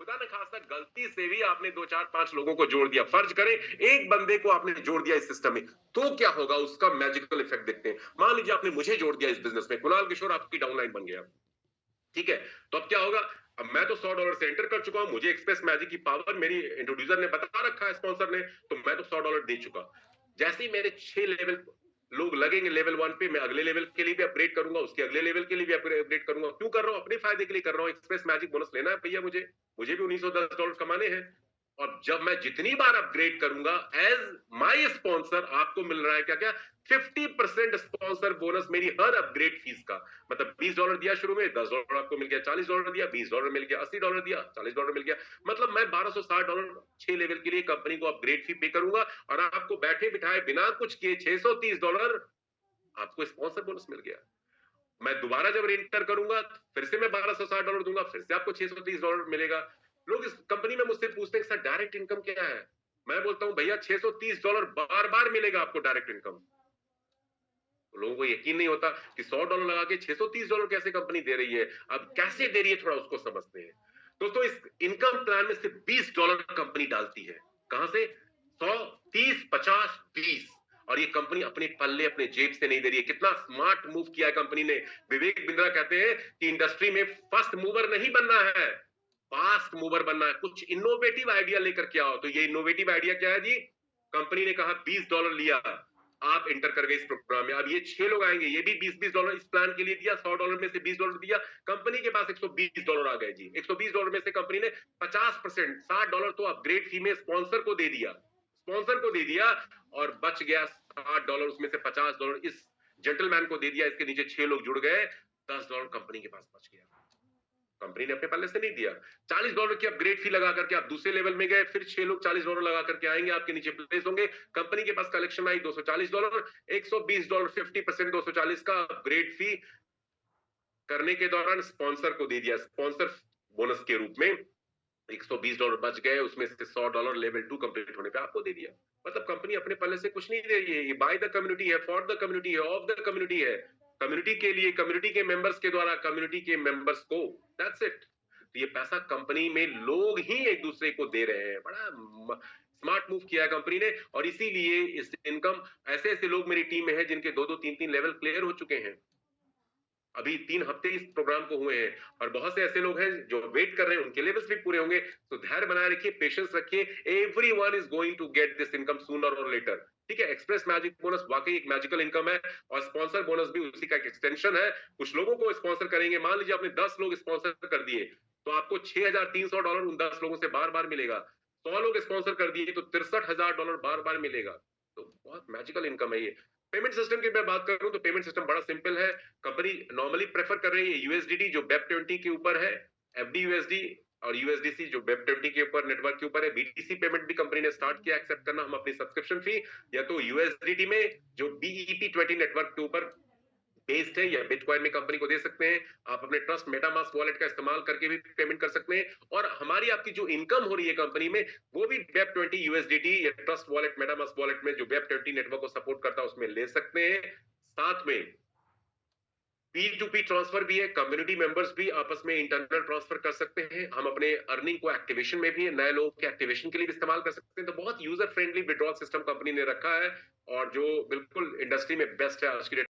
खुदा न खास्ता गलती से भी आपने 2 4 5 लोगों को जोड़ दिया, फर्ज करें एक बंदे को आपने जोड़ दिया इस सिस्टम में, तो क्या होगा उसका मैजिकल इफेक्ट देखते हैं। मान लीजिए आपने मुझे जोड़ दिया इस बिजनेस में, कुणाल किशोर आपकी डाउनलाइन बन गया, ठीक है, तो अब क्या होगा, अब मैं तो $100 से एंटर कर चुका हूं, मुझे एक्सप्रेस मैजिक की पावर मेरी इंट्रोड्यूसर ने बता रखा है, स्पॉन्सर ने, तो मैं तो $100 दे चुका। जैसे ही मेरे 6 लेवल लोग लगेंगे लेवल 1 पे, मैं अगले लेवल के लिए भी अपग्रेड करूंगा, उसके अगले लेवल के लिए भी अपग्रेड करूंगा। क्यों कर रहा हूं? अपने फायदे के लिए कर रहा हूं। एक्सप्रेस मैजिक बोनस लेना है भैया, मुझे भी $1910 कमाने हैं। और जब मैं जितनी बार अपग्रेड करूंगा एज माय स्पॉन्सर, आपको मिल रहा है क्या क्या 50% स्पॉन्सर बोनस मेरी हर अपग्रेड फीस का। मतलब $20 दिया शुरू में, $10 आपको मिल गया, $40 दिया, $20 मिल गया, $80 दिया, $40 मिल गया। मतलब मैं $1260 6 लेवल के लिए कंपनी को अपग्रेड फी पे करूंगा, और आपको बैठे बिठाए बिना कुछ किए $630 आपको स्पॉन्सर बोनस मिल गया। मैं दोबारा जब रेंटर करूंगा फिर से मैं $1260 दूंगा, फिर से आपको $630 मिलेगा। लोग इस कंपनी में मुझसे पूछते हैं सर डायरेक्ट इनकम क्या है, मैं बोलता हूं भैया $630 बार बार मिलेगा आपको डायरेक्ट इनकम। तो लोगों को यकीन नहीं होता कि $100 लगा के $630 कैसे कंपनी दे रही है। अब कैसे दे रही है थोड़ा उसको समझते हैं। दोस्तों इस इनकम प्लान में सिर्फ $20 कंपनी डालती है। कहां से? 100, 30, 50, 20। और ये कंपनी अपने पल्ले अपने जेब से नहीं दे रही है। कितना स्मार्ट मूव किया है कंपनी ने। विवेक बिंद्रा कहते हैं कि इंडस्ट्री में फर्स्ट मूवर नहीं बनना है, फास्ट मूवर बनना है। कुछ इनोवेटिव आइडिया लेकर के आओ। तो ये इनोवेटिव आइडिया क्या है जी? कंपनी ने कहा $20 लिया, आप एंटर कर गए इस प्रोग्राम में। अब ये 6 लोग आएंगे, ये भी $20 इस प्लान के लिए दिया, $100 में से $20 दिया, कंपनी के पास $120 आ गए जी। $120 में से कंपनी ने 50% $60 तो अपग्रेड फी में स्पॉन्सर को दे दिया, और बच गया $60, उसमें से $50 इस जेंटलमैन को दे दिया। इसके नीचे 6 लोग जुड़ गए, $10 कंपनी के पास बच गया। कंपनी ने अपने पल्ले से नहीं दिया। $40 की अपग्रेड फी लगा करके आप दूसरे लेवल में गए, फिर 6 लोग $40 लगा करके आएंगे, आपके नीचे प्लेस होंगे। कंपनी के पास कलेक्शन आई $240, $120 50% $240 का अपग्रेड फी करने के दौरान स्पॉन्सर को दे दिया, स्पॉन्सर बोनस के रूप में $120 बच गए, उसमें से $100 लेवल 2 कंप्लीट होने पे आपको दे दिया। मतलब कंपनी अपने पल्ले से कुछ नहीं दे रही है, ये बाय द कम्युनिटी है, फॉर द कम्युनिटी है, ऑफ द कम्युनिटी है, कम्युनिटी के लिए, कम्युनिटी के मेंबर्स के द्वारा, कम्युनिटी के मेंबर्स को, दैट्स इट। तो ये पैसा कंपनी में लोग ही एक दूसरे को दे रहे हैं। बड़ा स्मार्ट मूव किया है कंपनी ने, और इसीलिए इस इनकम, ऐसे ऐसे लोग मेरी टीम में है जिनके 2-2 3-3 लेवल क्लियर हो चुके हैं। अभी 3 हफ्ते इस प्रोग्राम को हुए हैं, और बहुत से ऐसे लोग हैं जो वेट कर रहे हैं, उनके लेवल्स भी पूरे होंगे। तो धैर्य बनाए रखिए, पेशेंस रखिए, everyone is going to get this income sooner और लेटर। ठीक है, एक्सप्रेस मैजिक बोनस वाकई एक मैजिकल इनकम है, और स्पॉन्सर बोनस भी उसी का एक एक्सटेंशन है। कुछ लोगों को स्पॉन्सर करेंगे, मान लीजिए आपने 10 लोग स्पॉन्सर कर दिए, तो आपको $6300 उन 10 लोगों से बार बार मिलेगा। 100 लोग स्पॉन्सर कर दिए तो $63000 बार बार मिलेगा। तो बहुत मैजिकल इनकम है ये। पेमेंट सिस्टम की मैं बात करूं तो पेमेंट सिस्टम बड़ा सिंपल है। कंपनी नॉर्मली प्रेफर कर रही है यूएसडीटी जो वेब20 के ऊपर है, एफडी यूएसडी और यूएसडीसी जो वेब20 के ऊपर नेटवर्क के ऊपर है। बीटीसी पेमेंट भी कंपनी ने स्टार्ट किया एक्सेप्ट करना। हम अपनी सब्सक्रिप्शन फी या तो यूएसडीटी में जो बीईपी20 नेटवर्क के ऊपर बेस्ड है, या बिटकॉइन में कंपनी को दे सकते हैं। आप अपने ट्रस्ट मेटामास्क वॉलेट का इस्तेमाल करके भी पेमेंट कर सकते हैं, और हमारी आपकी जो इनकम हो रही है कंपनी में वो भी वेब20 यूएसडीटी या ट्रस्ट वॉलेट मेटामास्क वॉलेट में जो वेब20 नेटवर्क को सपोर्ट करता है उसमें ले सकते हैं। साथ में P2P ट्रांसफर भी है, कम्युनिटी मेंबर्स भी आपस में इंटरनल ट्रांसफर कर सकते हैं। हम अपने अर्निंग को एक्टिवेशन में भी, नए लोगों के एक्टिवेशन के लिए भी इस्तेमाल कर सकते हैं। तो बहुत user friendly withdrawal system company ने रखा है, और जो बिल्कुल इंडस्ट्री में बेस्ट है आज की डेट।